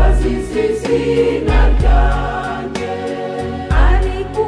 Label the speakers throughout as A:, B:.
A: Azizi zina ryanjye, ariko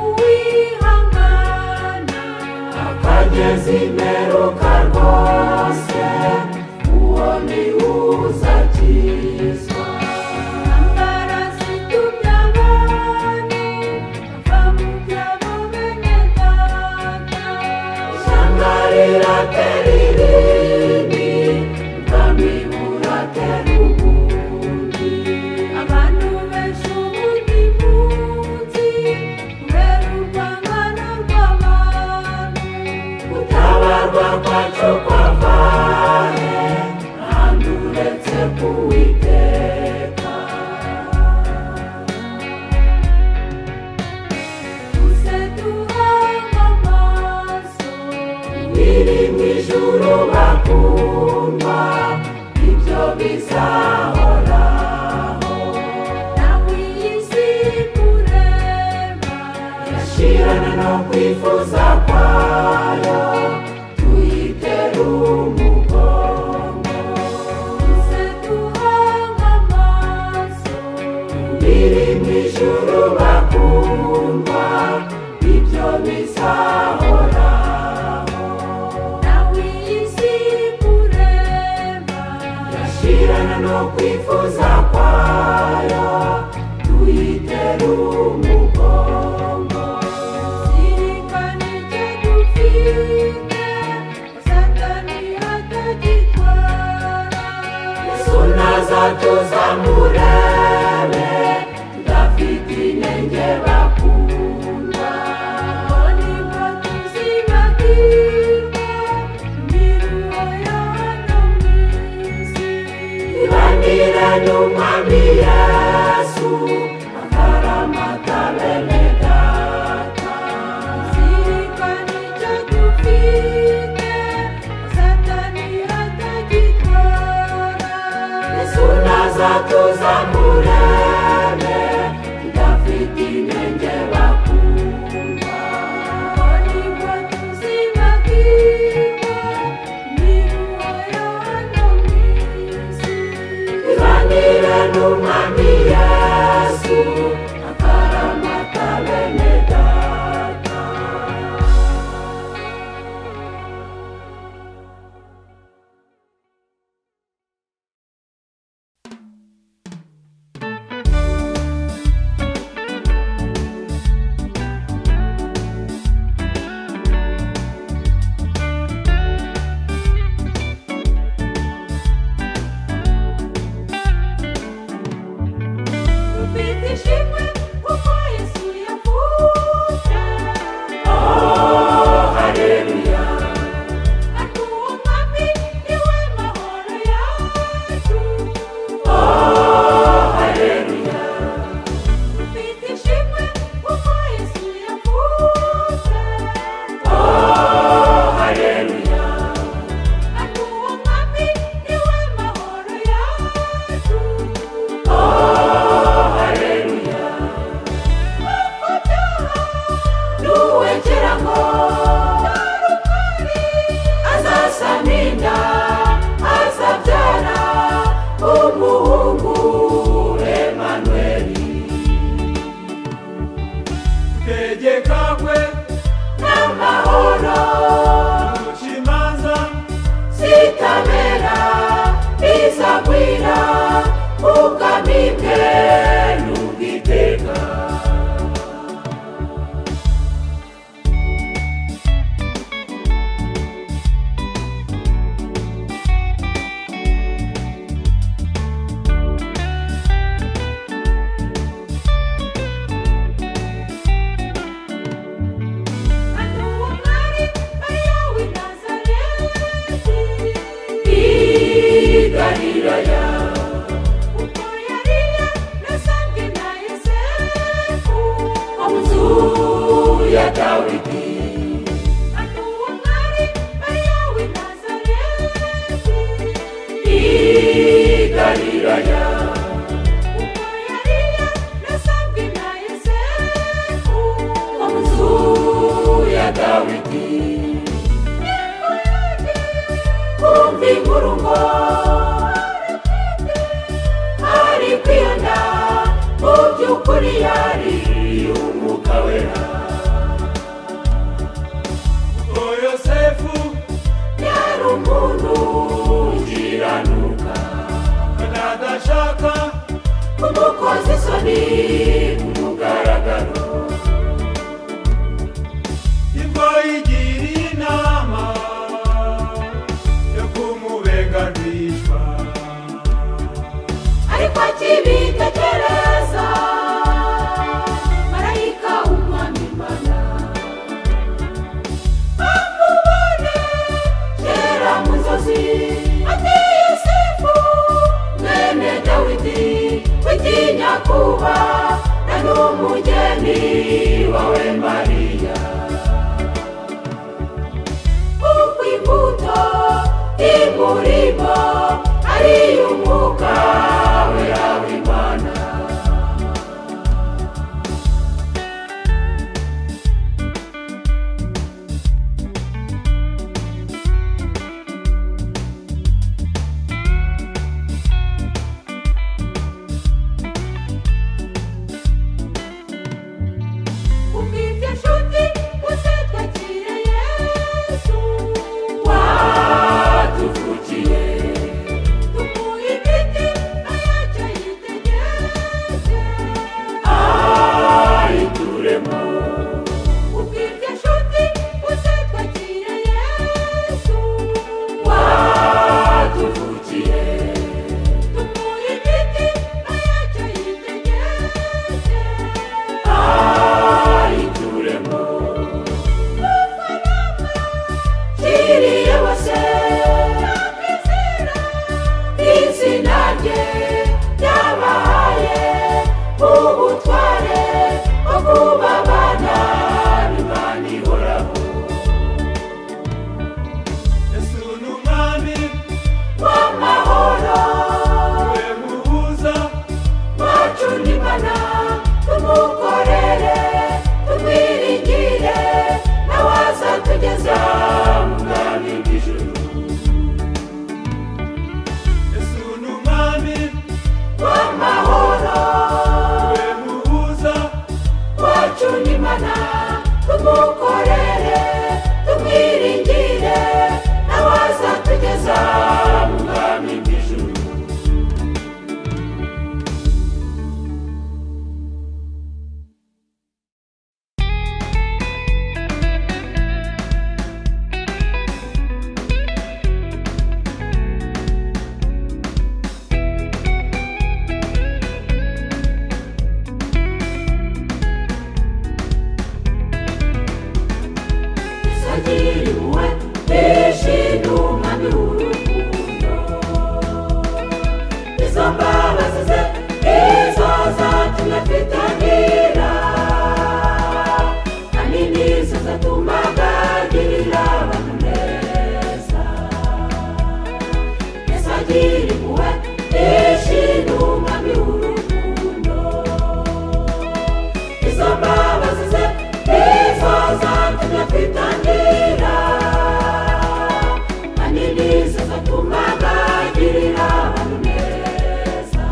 A: kwifuza kwayo tuyitere umugongo.
B: Tuze duhanga amaso
A: biri mu ijuru bakundwa, ibyo bizahoraho.
B: nawe iyi si kurema
A: yashirana no kwifuza kwayo tuyitere umugongo.
B: zirikana icyo dufite Satani atagitwara.
A: Yesu nazatuza murebe tudafite inenge bakundwa.
B: ngo nibwo tuzibagirwa imiruho ya hano mu isi.
A: Ibanire n'Umwami Yesu akaramata bene data.
B: zirikana icyo dufite Satani atagitwara.
A: Yesu nazatuza murebe tudafite inenge bakundwa.
B: ngo nibwo tuzibagirwa imiruho ya hano mu isi.
A: Ibanire n'Umwami Yesu akaramata bene data.
B: dufite ishimwe kuko Yesu yapfuye.
A: Oh, haleluya.
B: Ariko uwo mwami niwe mahoro yacu.
A: Oh, haleluya.
B: dufite ishimwe kuko Yesu yapfuye.
A: Oh, haleluya.
B: Ariko uwo mwami niwe mahoro yacu.
A: Oh, haleluya.
B: Kuko byaha
A: Nuwekera ngo azasaminda azabyara umuhungu Emanueli.
C: tegeka kwe
A: N'amahoro
C: ucimanza
A: zitabera bizagwira ubwami bwe n'ubwiteka.
B: kandi uwo mwari Mariya w'i Nazareti.
A: I Galilaya
B: Uko yari yarasabwe na Yosefu.
A: mu nzu ya Dawidi.
B: kandi uwo mwari Mariya w'i Nazareti.
A: I Galilaya
B: Uko yari yarasabwe na Yosefu.
A: mu nzu ya Dawidi.
B: niko yaje
A: Kumva inkuru ngo ari kwiyanda, mu by'ukuri yari umwuka wera.
C: ko yosefu
A: Yari umuntu ukiranuka,
C: kandi adashaka
A: umukozi isoni ku mugaragaro.
C: nibwo yigira inama yo kumubenganishwa.
A: Ariko akibitekereza marayika w'Umwami Imana amubone kera mu nzozi ati Yosefu mwene Dawidi witinya kuba na n'umugeni wawe Mariya. Kuko imbuto imurimo ari umwuka wera w'Imana. wacu n'Imana tumukorere tumwiringire nawe azatugeza mu bwami bw'ijuru. Sagiriwe bishinu mwami w'urukundo, izo mbabazi ze izo zatumye twitangira, kandi nizo zatuma agirira abantu neza. Sagiriwe bishinu mwami w'urukundo, izo mbabazi ze izo zatumye twitangira, kandi nizo zatuma agirira abantu neza.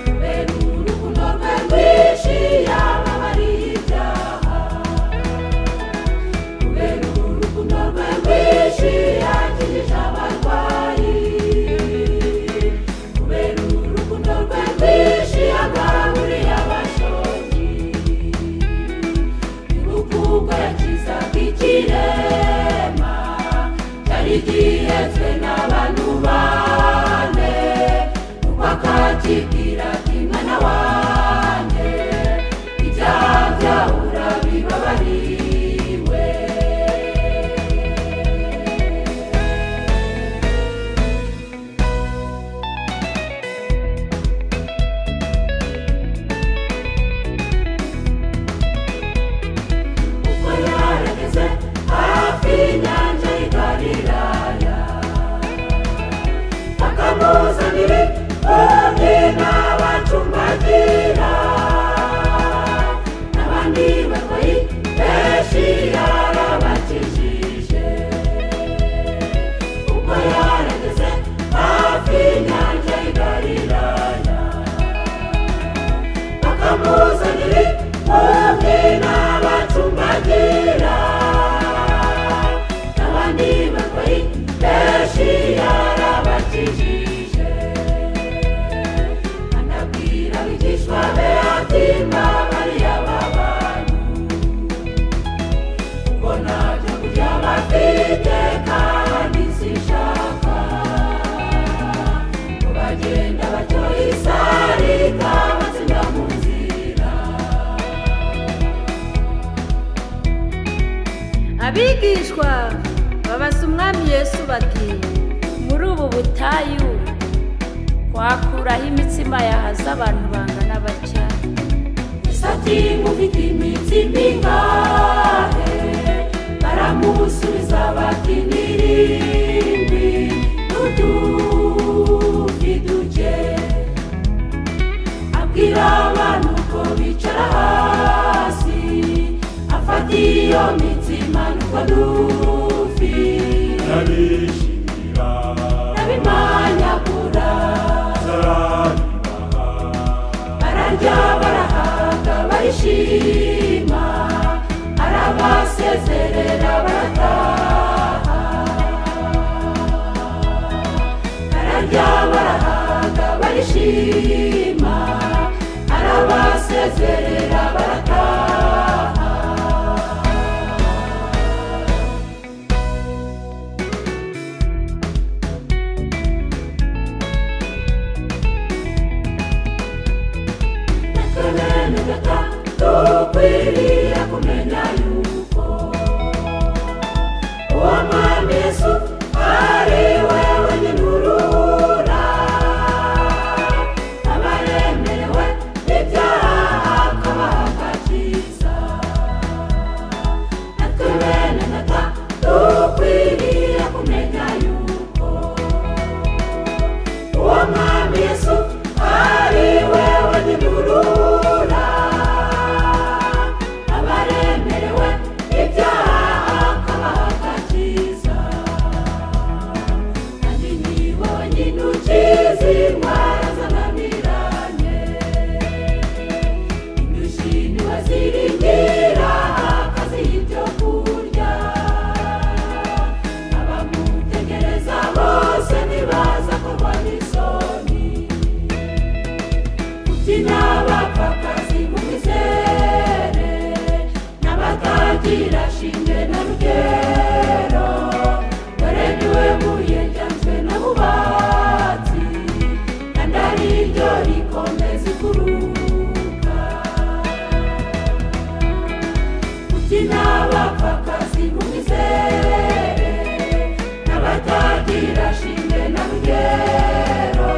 A: Kubera urukundo rwe rwinshi yababariye ibyaha, kubera urukundo rwe rwinshi yakijije abarwayi, kubera urukundo rwe rwinshi yagaburiye abashonji. Ubwo yakizaga ikirema cyari gihetswe n'abantu bane, nuko akakibwira ati mwana wanjye ibyaha byawe urabibabariwe. Ubwo yarageze hafi y'inyanja y'i Galilaya, bakamuzanira bombi n'abacumbagira, n'abandi barwayi benshi yarabakijije. Ubwo yarageze hafi y'inyanja y'i Galilaya, bakamuzanira bombi n'abacumbagira, n'abandi barwayi benshi yarabakijije. Anabwira abigishwa be ati mbabariye aba bantu, kuko ntacyo kurya bafite kandi sinshaka ko bagenda batyo isarika batsinda mu nzira.
B: Abigishwa babaza umwami Yesu bati, muri ubu butayu wakuraho imitsima yahaza abantu bangana batya?
A: Yesu ati mufite imitsima ingahe? Baramusubiza bati n'irindwi n'udufi duke. Abwira abantu ko bicara hasi, afata iyo mitsima n'utwo dufi,
C: Nabishimira
A: nabimanyagura,
C: zarabibaha,
A: bararya barahaga barishima, arabasezerera barataha. Bararya barahaga barishima, arabasezerera barataha. Bene data dukwiriye kumenya yuko uwo mwami Yesu ari we wenyine urura abaremerewe ibyaha akabaha agakiza. Natwe bene data dukwiriye kumenya yuko uwo mwami Yesu ari we wenyine urura abaremerewe aziringira akaziha ibyo kurya abamutegereza bose ntibaza korwa n'isoni uti n'abapfakazi mumizere n'abatagira shinge na rugero dore niwe buye ryanzwe na bubatsi kandi ari ryo rikomeza ikuruka uti n'abapfakazi mumizere n'abatagira shinge na rugero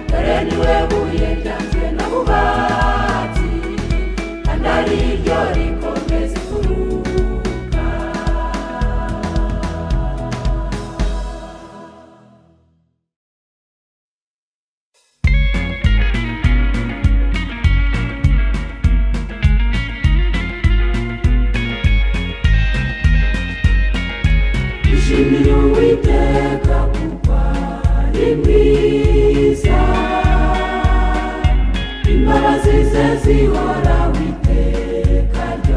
A: dore niwe buye ryanzwe na bubatsi kandi ari ryo rikomeza ikuruka ishimire Uwiteka kuko ari mwiza imbabazi ze zihoraho iteka ryose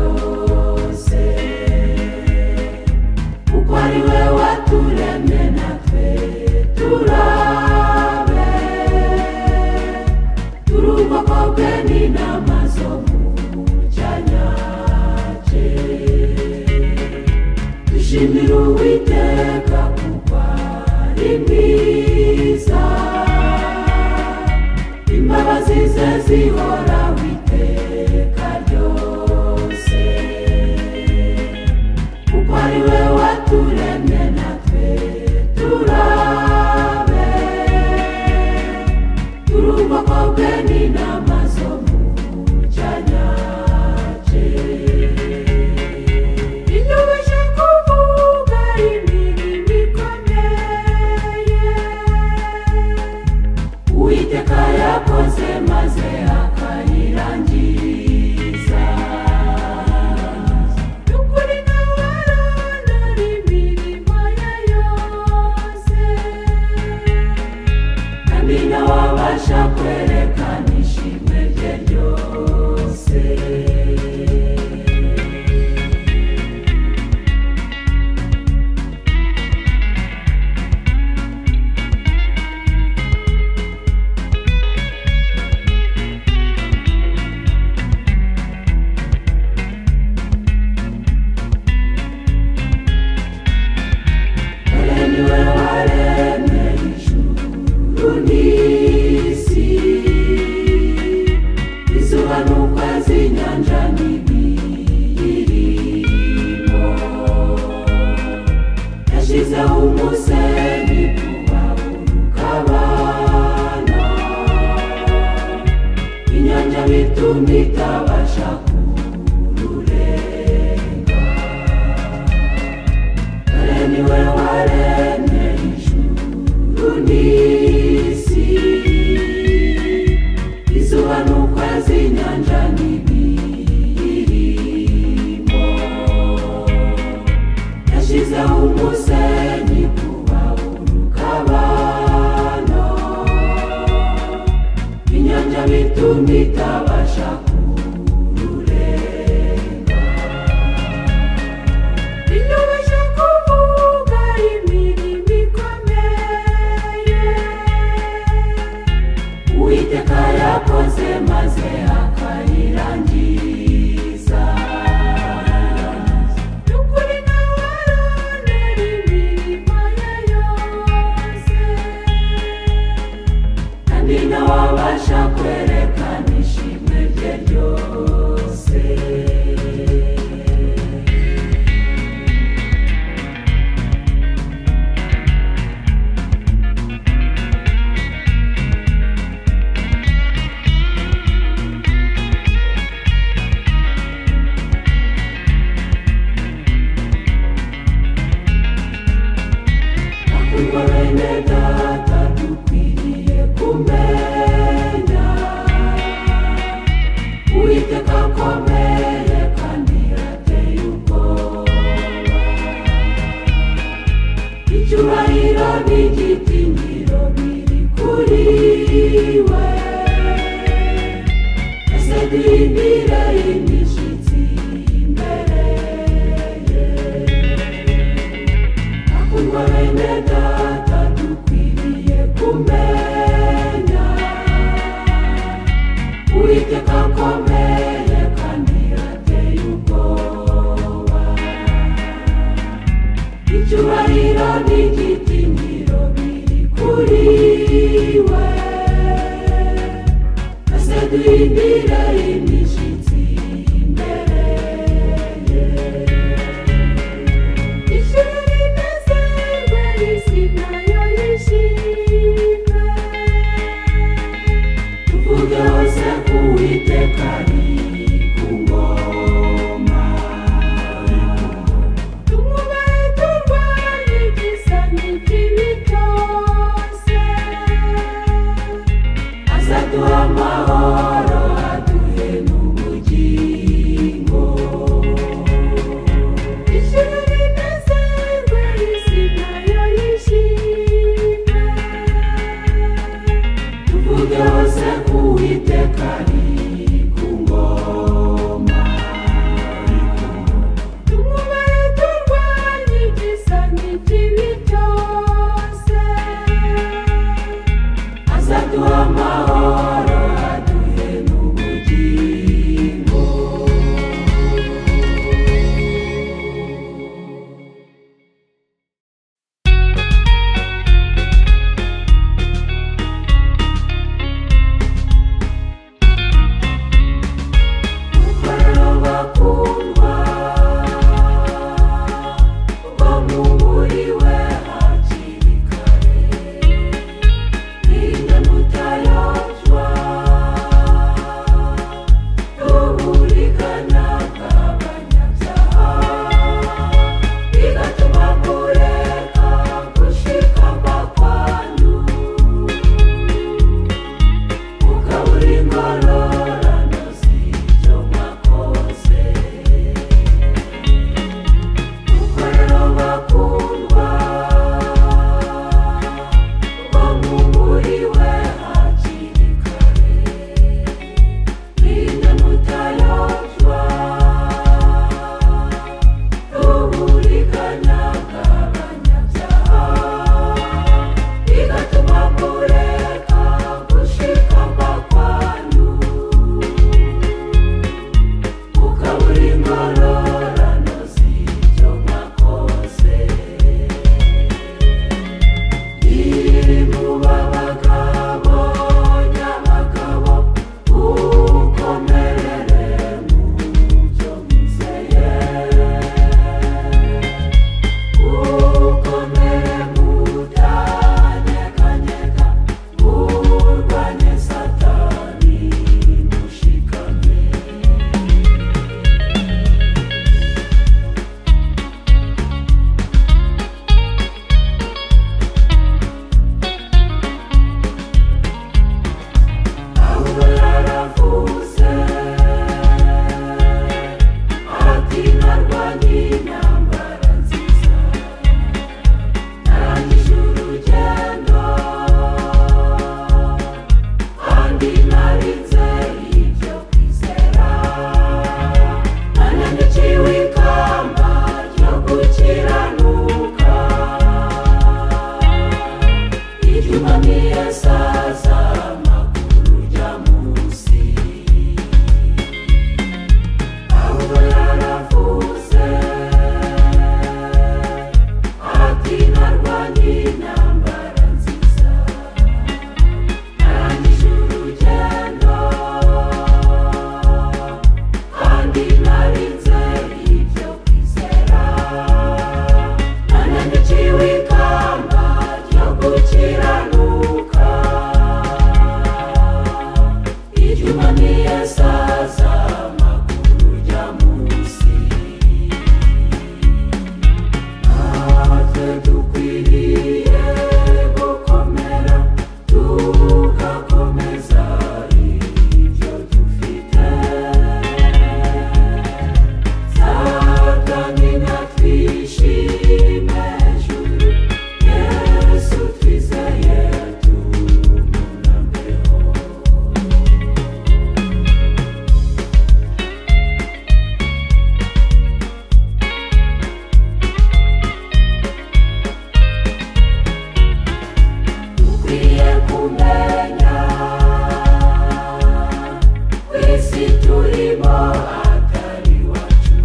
A: turimo atari iwacu,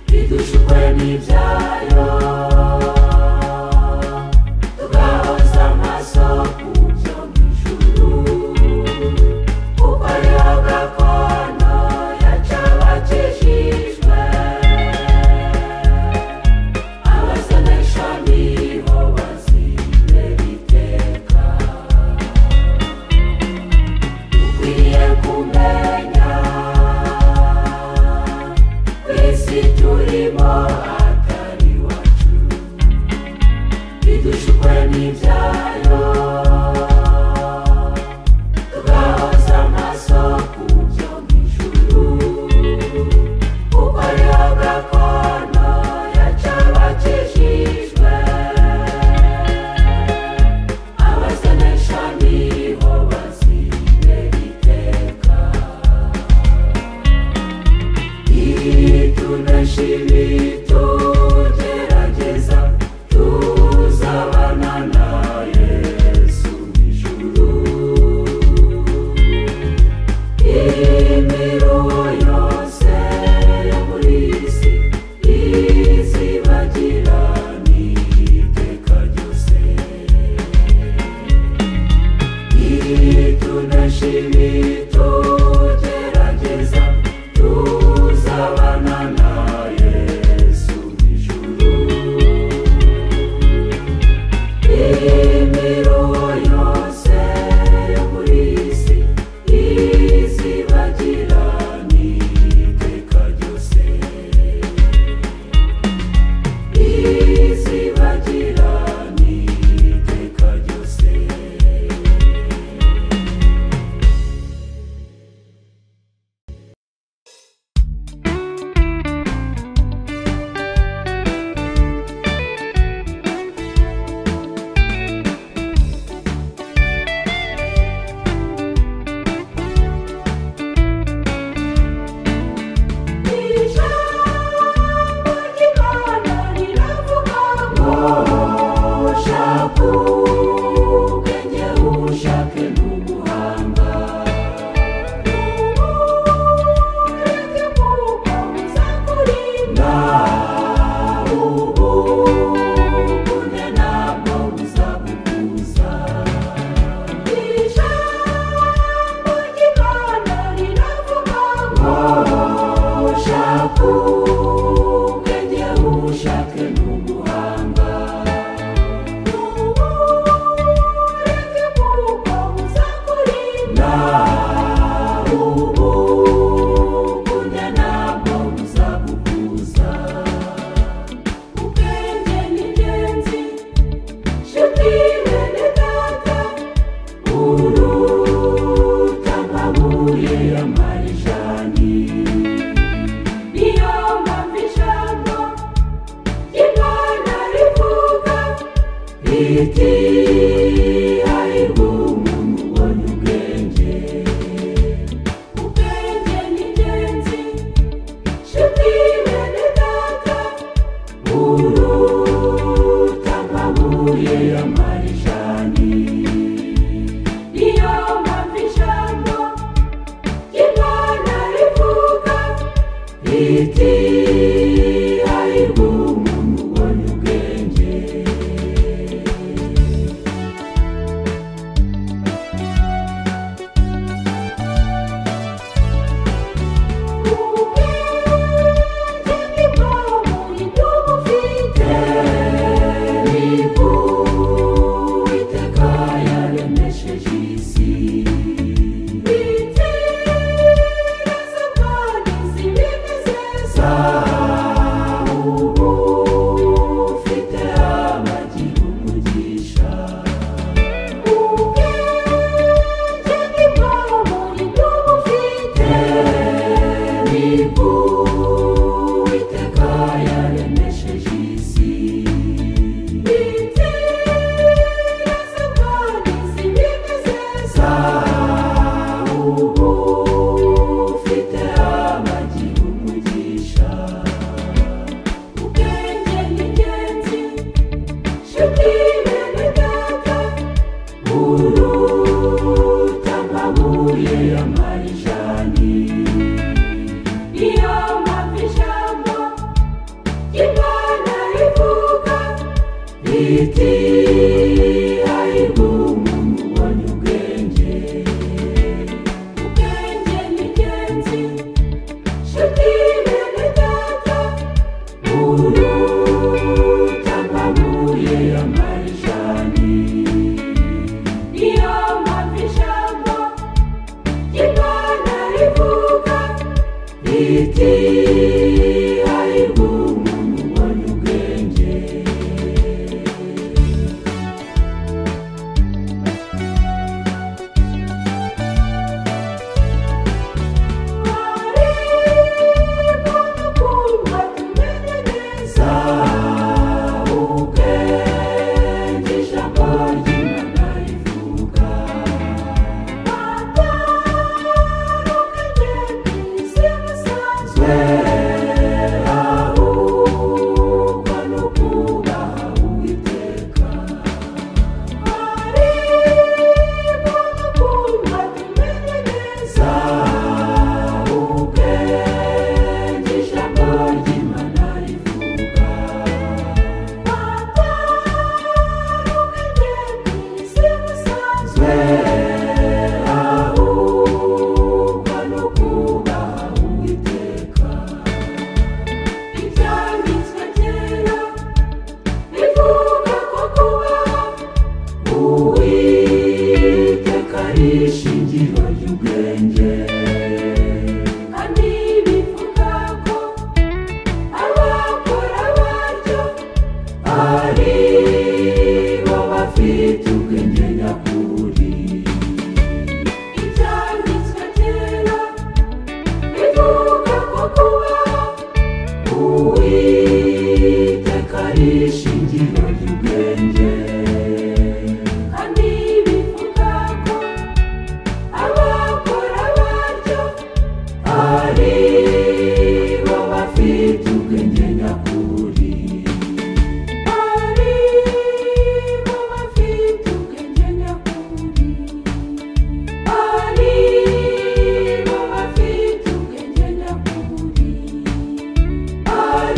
A: bidushukwe n'ibyayo, tugahoza amaso ku byo mu ijuru, kuko ariho gakondo yacu abakijijwe, abasanisha niho bazibera iteka. Dukwiye kumenya ku isi turimo atari iwacu, bidushukwe n'ibyayo, tugahoza amaso ku byo mu ijuru, kuko ariho gakondo yacu abakijijwe, abasanisha niho bazibera iteka. Itunesha ibitugerageza, tuzabana na Yesu mw'ijuru. Imiruho yose yo muri iyi si izibagirana iteka ryose. Itunesha ibitugerageza, tuzabana na Yesu mw'ijuru. Imiruho yose yo muri iyi si izibagirana iteka ryose, izibagirana iteka ryose. Ijambo ry'Imana riravuga ngo ushaka ubwenge ushake n'ubuhanga, n'ubureke kuko buzakurinda, ubugune ntabwo buzagukuza. Ijambo ry'Imana riravuga ngo ushaka ubwenge ushake n'ubuhanga, n'ubureke kuko buzakurinda, ubugune ntabwo buzagukuza. Ubwenge ni ingenzi, nshuti bene data, buruta amabuye y'amarijani. Niyo mpamvu ijambo ry'Imana rivuga riti hahirwa umuntu ubonye ubwenge. Ubwenge ni ingenzi, nshuti bene data, buruta amabuye y'amarijani. Niyo mpamvu ijambo ry'Imana rivuga riti hahirwa umuntu ubonye ubwenge. Ubwenge nibwo burinda ubufite, nibwo Uwiteka yaremesheje isi. Bitekerezo bwanyu si binezeza, iti hahirwa umuntu ubonye ubwenge. Ubwenge ni ingenzi nshuti bene data, buruta amabuye y'amarishani. Niyo mpamvu ijambo ry'Imana rivuga riti hahirwa umuntu ubonye ubwenge. Ariko dukundwa tumenye neza ubwenge ijambo ry'Imana rivuga. Atari ubwenge bw'isi busanzwe, ahubwo ni ukubaha Uwiteka. Ariko dukundwa tumenye neza ubwenge ijambo ry'Imana rivuga. Atari ubwenge bw'isi busanzwe, ahubwo ni ukubaha Uwiteka. Ibyanditswe kera bivuga ko kubaha Uwiteka ari ishingiro ry'ubwenge, kandi bivuga ko abakora batyo ari bo bafite ubwenge nyakuri. Ibyanditswe kera bivuga ko kubaha Uwiteka ari ishingiro ry'ubwenge, kandi bivuga ko abakora batyo ari bo bafite ubwenge nyakuri. Ari bo bafite ubwenge nyakuri. Ari bo bafite ubwenge nyakuri. Ari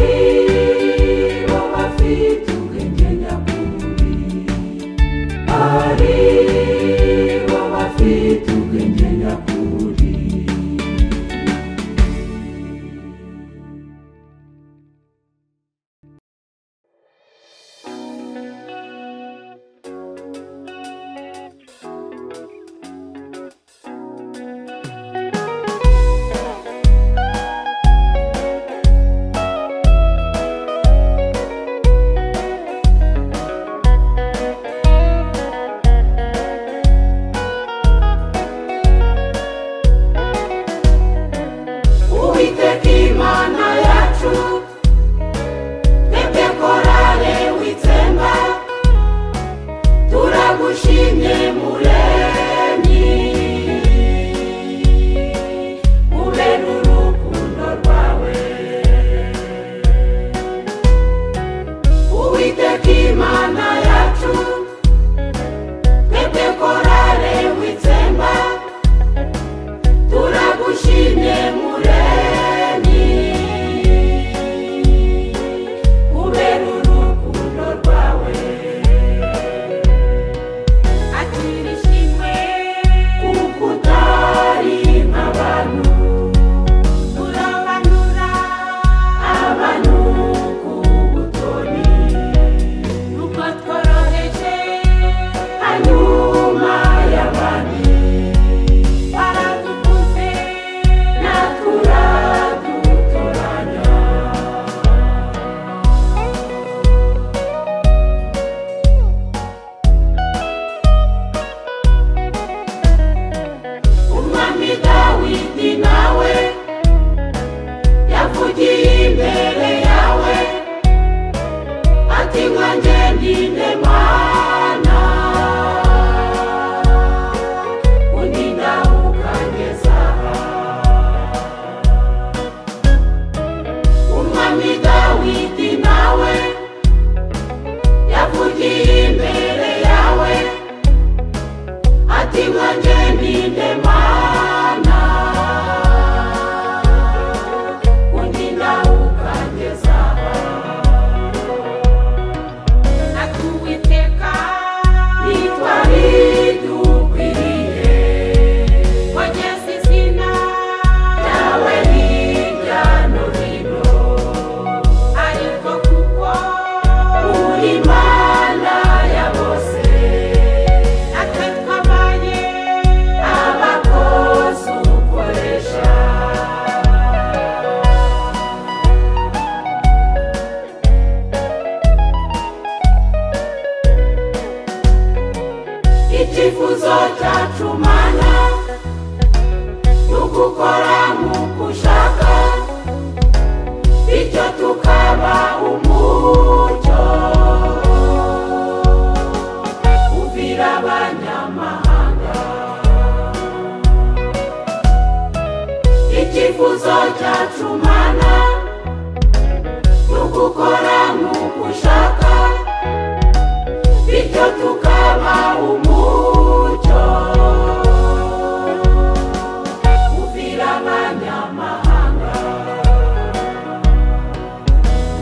A: icyifuzo cyacu Mana nugukora nk'uko ushaka bityo tukaba umucyo uvira abanyamahanga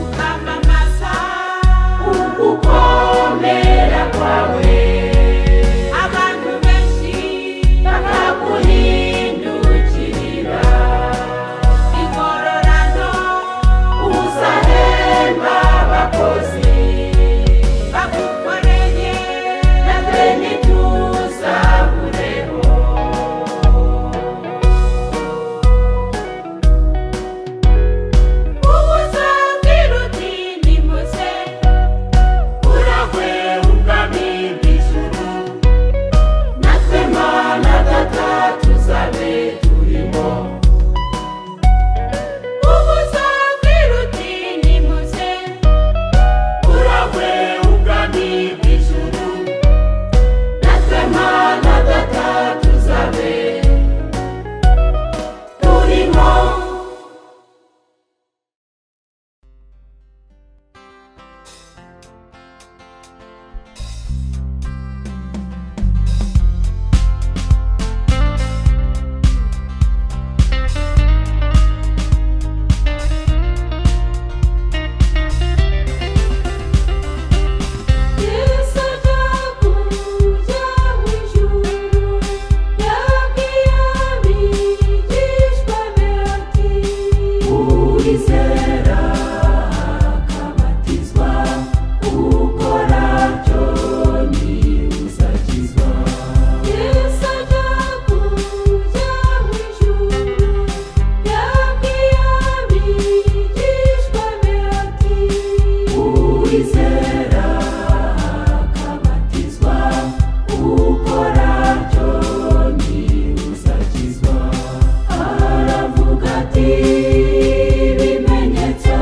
A: ukamamaza ugukomera kwawe abantu benshi bakaguhindukirira ingororano uzahemba abakozi bagukoreye natwe ntituzabureho ubuzabwira uti nimuze uragwe ubwami bw'ijuru natwe Mana Data tuzabe turimo ubuzabwira uti nimuze uragwe ubwami bw'ijuru natwe Mana Data tuzabe turimo Yesu ajakuja mw'ijuru yabwiye abigishwa be ati uwizera akabatizwa ukora atyo ntuzakizwa Yesu ajakuja mw'ijuru yabwiye abigishwa be ati uwizera akabatizwa ukora atyo ntuzakizwa aravuga ati ibimenyetso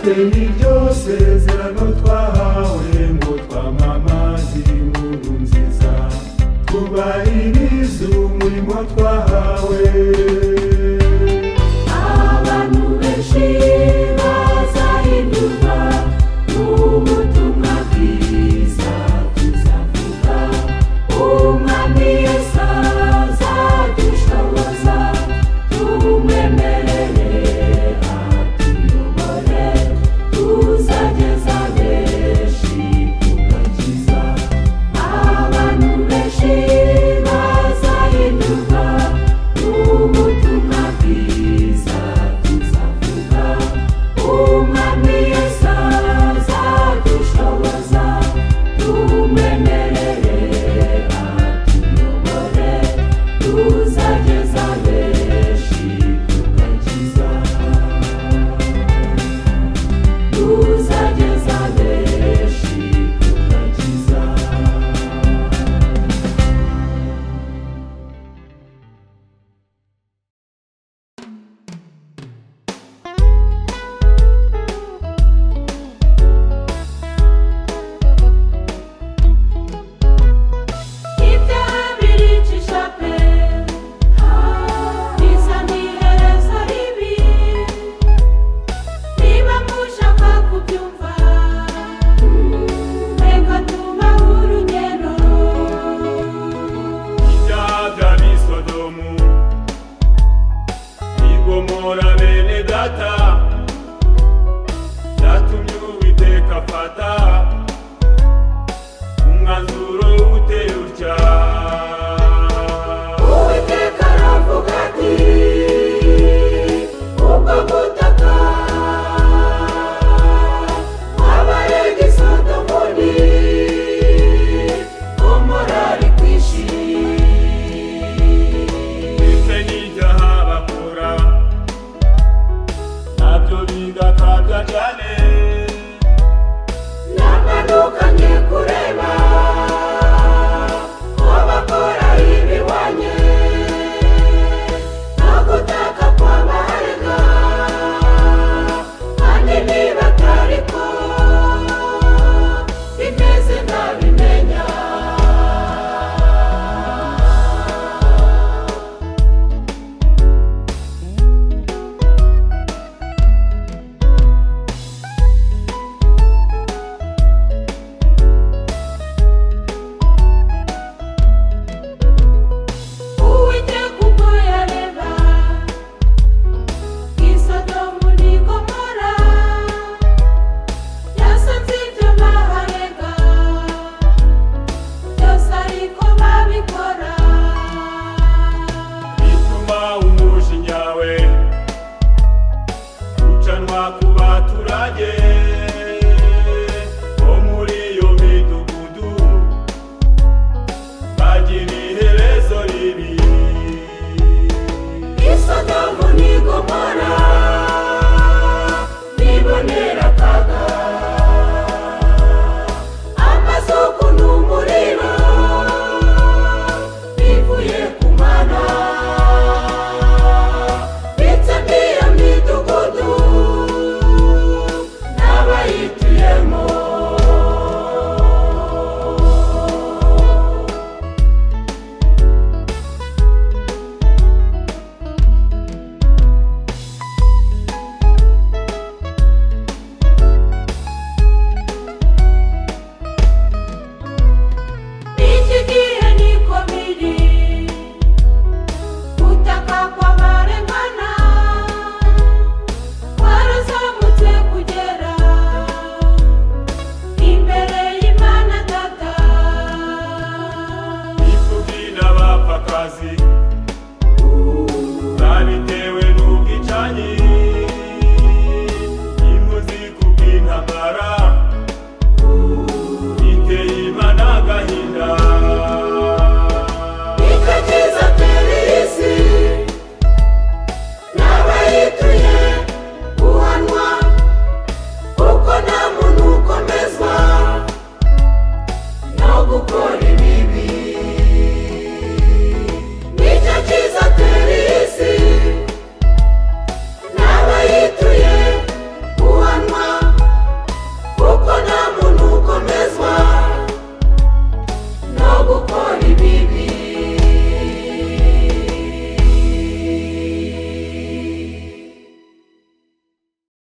C: dufite n'iryo sezerano twahawe ngo twamamaze inkuru nziza twubahirize umurimo twahawe.
A: Abantu benshi bazahindurwa n'ubutumwa bwiza tuzavuga. Umwami Yesu azadushoboza, tumwemerere atuyobore, tuzageza benshi ku gakiza. Abantu benshi bazahindurwa n'ubutumwa bwiza tuzavuga. Umwami Yesu azadushoboza, tumwemerere atuyobore, tuzageza benshi ku gakiza. Tuzageza benshi ku gakiza. Ibyaha biricisha pe, bisa n'iherezo ribi. Niba mushaka kubyumva, reka tubahe urugero.
C: Ibyaha by'ab'i Sodomu n'i Gomora bene data byatumye Uwiteka afata umwanzuro uteye utya.
A: Uwiteka aravuga ati, ubwo butaka abarega i Sodomu n'i Gomora ari kwishi.
C: Ndetse n'ibyaha bakora nabyo bigakabya cyane.
A: Namanukanye kureba ko bakora ibihwanye no gutaka kw'abaharega, kandi niba atari ko bimeze ntabimenya. Uwiteka ubwo yareba i Sodomu n'i Gomora, yasanze ibyo baharega byose ariko babikora.
C: Bituma umujinya we ucanwa ku baturage bo muri iyo midugudu, bagira iherezo ribi.
A: I Sodomu n'i Gomora